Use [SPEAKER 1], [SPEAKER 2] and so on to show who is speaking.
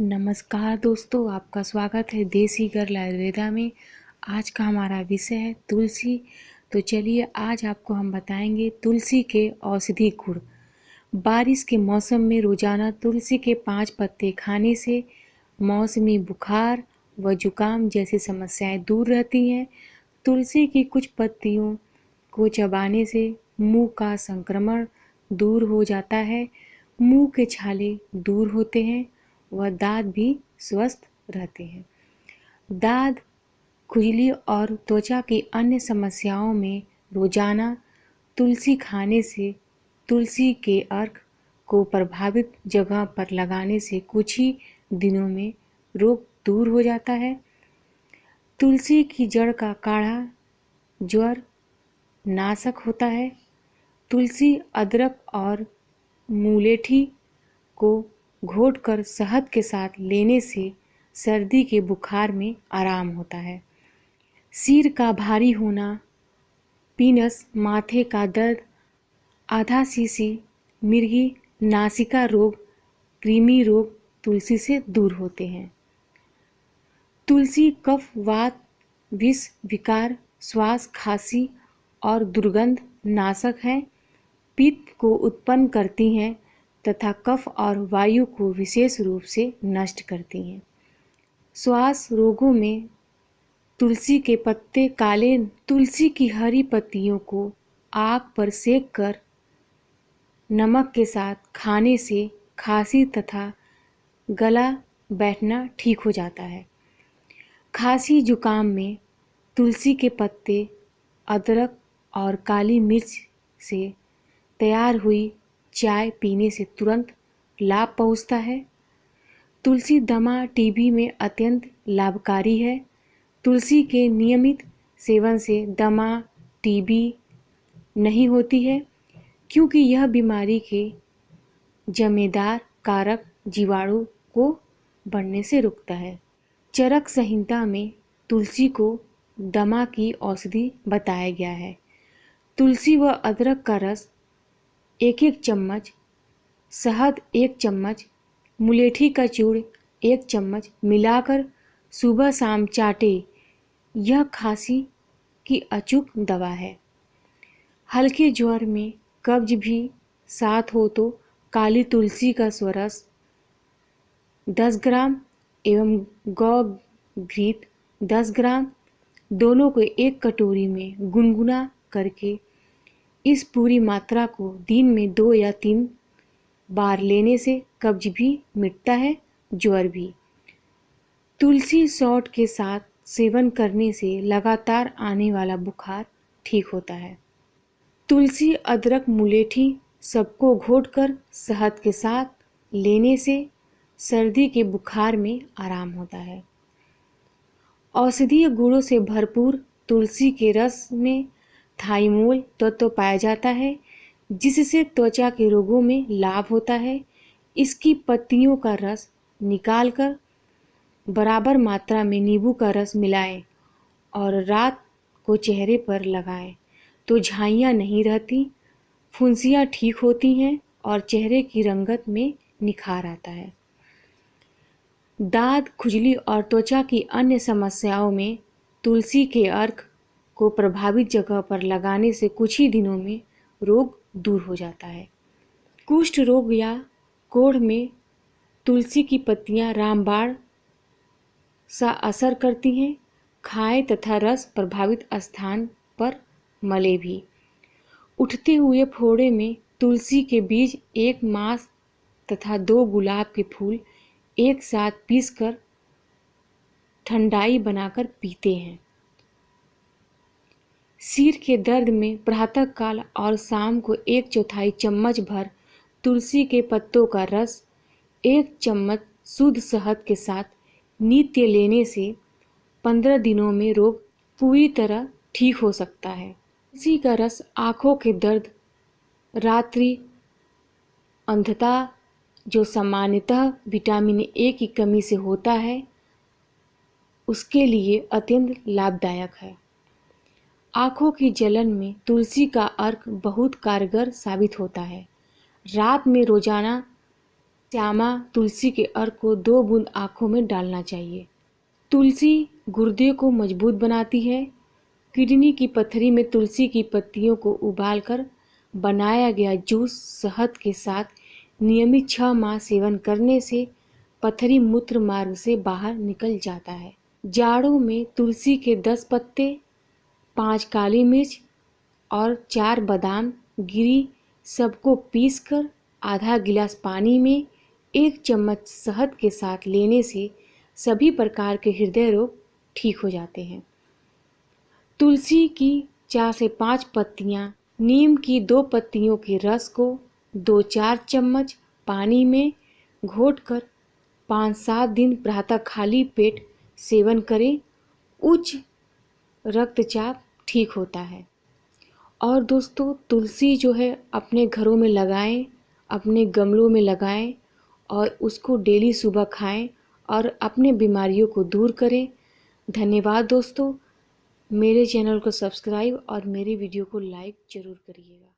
[SPEAKER 1] नमस्कार दोस्तों, आपका स्वागत है देसी गर्ल आयुर्वेदा में। आज का हमारा विषय है तुलसी। तो चलिए आज आपको हम बताएंगे तुलसी के औषधि गुण। बारिश के मौसम में रोजाना तुलसी के 5 पत्ते खाने से मौसमी बुखार व जुकाम जैसी समस्याएं दूर रहती हैं। तुलसी की कुछ पत्तियों को चबाने से मुंह का संक्रमण दूर हो जाता है, मुंह के छाले दूर होते हैं व दांत भी स्वस्थ रहते हैं। दाद, खुजली और त्वचा की अन्य समस्याओं में रोजाना तुलसी खाने से तुलसी के अर्क को प्रभावित जगह पर लगाने से कुछ ही दिनों में रोग दूर हो जाता है। तुलसी की जड़ का काढ़ा ज्वर नाशक होता है। तुलसी, अदरक और मुलेठी को घोटकर शहद के साथ लेने से सर्दी के बुखार में आराम होता है। सिर का भारी होना, पीनस, माथे का दर्द, आधा शीशी, मिर्गी, नासिका रोग, कृमि रोग तुलसी से दूर होते हैं। तुलसी कफ, वात, विष, विकार, श्वास, खांसी और दुर्गंध नाशक है। पित्त को उत्पन्न करती हैं तथा कफ और वायु को विशेष रूप से नष्ट करती हैं। श्वास रोगों में तुलसी के पत्ते काले, तुलसी की हरी पत्तियों को आग पर सेक कर नमक के साथ खाने से खांसी तथा गला बैठना ठीक हो जाता है। खांसी जुकाम में तुलसी के पत्ते, अदरक और काली मिर्च से तैयार हुई चाय पीने से तुरंत लाभ पहुंचता है। तुलसी दमा, टीबी में अत्यंत लाभकारी है। तुलसी के नियमित सेवन से दमा, टीबी नहीं होती है क्योंकि यह बीमारी के जमेदार कारक जीवाणु को बढ़ने से रोकता है। चरक संहिता में तुलसी को दमा की औषधि बताया गया है। तुलसी व अदरक का रस 1-1 चम्मच, शहद 1 चम्मच, मुलेठी का चूर्ण 1 चम्मच मिलाकर सुबह शाम चाटे। यह खांसी की अचूक दवा है। हल्के ज्वर में कब्ज भी साथ हो तो काली तुलसी का स्वरस 10 ग्राम एवं गौ घृत 10 ग्राम दोनों को एक कटोरी में गुनगुना करके इस पूरी मात्रा को दिन में 2 या 3 बार लेने से कब्ज भी मिटता है, ज्वर भी। तुलसी शॉट के साथ सेवन करने से लगातार आने वाला बुखार ठीक होता है। तुलसी, अदरक, मुलेठी सबको घोटकर शहद के साथ लेने से सर्दी के बुखार में आराम होता है। औषधीय गुणों से भरपूर तुलसी के रस में थाइमोल तत्व पाया जाता है जिससे त्वचा के रोगों में लाभ होता है। इसकी पत्तियों का रस निकालकर बराबर मात्रा में नींबू का रस मिलाएं और रात को चेहरे पर लगाएं तो झाइयाँ नहीं रहती, फुंसियाँ ठीक होती हैं और चेहरे की रंगत में निखार आता है। दाद, खुजली और त्वचा की अन्य समस्याओं में तुलसी के अर्क को प्रभावित जगह पर लगाने से कुछ ही दिनों में रोग दूर हो जाता है। कुष्ठ रोग या कोढ़ में तुलसी की पत्तियां रामबाण सा असर करती हैं। खाएं तथा रस प्रभावित स्थान पर मले भी। उठते हुए फोड़े में तुलसी के बीज, 1 मांस तथा 2 गुलाब के फूल एक साथ पीसकर ठंडाई बनाकर पीते हैं। सिर के दर्द में प्रातःकाल और शाम को 1/4 चम्मच भर तुलसी के पत्तों का रस 1 चम्मच शुद्ध शहद के साथ नित्य लेने से 15 दिनों में रोग पूरी तरह ठीक हो सकता है। तुलसी का रस आँखों के दर्द, रात्रि अंधता जो सामान्यतः विटामिन ए की कमी से होता है, उसके लिए अत्यंत लाभदायक है। आँखों की जलन में तुलसी का अर्क बहुत कारगर साबित होता है। रात में रोजाना श्यामा तुलसी के अर्क को 2 बूंद आँखों में डालना चाहिए। तुलसी गुर्दे को मजबूत बनाती है। किडनी की पथरी में तुलसी की पत्तियों को उबालकर बनाया गया जूस शहद के साथ नियमित 6 माह सेवन करने से पथरी मूत्र मार्ग से बाहर निकल जाता है। जाड़ों में तुलसी के 10 पत्ते, 5 काली मिर्च और 4 बादाम गिरी सबको पीसकर आधा गिलास पानी में 1 चम्मच शहद के साथ लेने से सभी प्रकार के हृदय रोग ठीक हो जाते हैं। तुलसी की 4 से 5 पत्तियां, नीम की 2 पत्तियों के रस को 2-4 चम्मच पानी में घोटकर 5-7 दिन प्रातः खाली पेट सेवन करें। उच्च रक्तचाप ठीक होता है। और दोस्तों, तुलसी जो है अपने घरों में लगाएं, अपने गमलों में लगाएं और उसको डेली सुबह खाएं और अपने बीमारियों को दूर करें। धन्यवाद दोस्तों। मेरे चैनल को सब्सक्राइब और मेरे वीडियो को लाइक ज़रूर करिएगा।